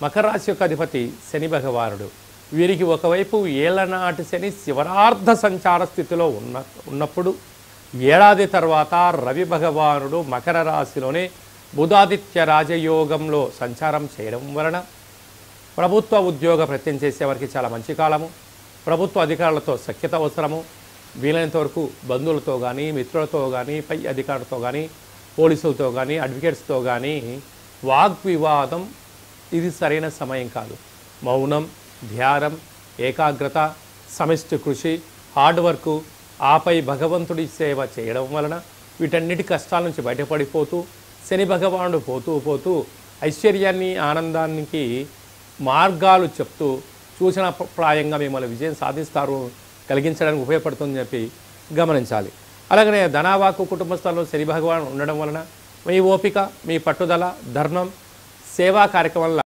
మకర రాశి యొక్క అధిపతి శని భగవానుడు. వీరికి ఒకవైపు ఏళ్లనాటి శని శివరార్ధ సంచార స్థితిలో ఉన్నప్పుడు ఏడాది తర్వాత రవి భగవానుడు మకర రాశిలోనే బుధాదిత్య రాజయోగంలో సంచారం చేయడం వలన ప్రభుత్వ ఉద్యోగ ప్రయత్నం చేసేవారికి చాలా మంచి కాలము. ప్రభుత్వ అధికారులతో సఖ్యత అవసరము. వీలైనంత వరకు బంధువులతో కానీ, మిత్రులతో కానీ, పై అధికారులతో కానీ, పోలీసులతో కానీ, అడ్వకేట్స్తో కానీ వాగ్వివాదం ఇది సరైన సమయం కాదు. మౌనం, ధ్యానం, ఏకాగ్రత, సమిష్టి కృషి, హార్డ్ వర్క్, ఆపై భగవంతుడి సేవ చేయడం వలన వీటన్నిటి కష్టాల నుంచి బయటపడిపోతూ శని భగవానుడు పోతూ ఐశ్వర్యాన్ని, ఆనందానికి మార్గాలు చెప్తూ సూచన ప్రాయంగా మిమ్మల్ని విజయం సాధిస్తారు, కలిగించడానికి ఉపయోగపడుతుందని చెప్పి గమనించాలి. అలాగనే ధనావాకు కుటుంబ స్థలంలో శని భగవానుడు ఉండడం వలన మీ ఓపిక, మీ పట్టుదల, ధర్మం, సేవా కార్యక్రమాల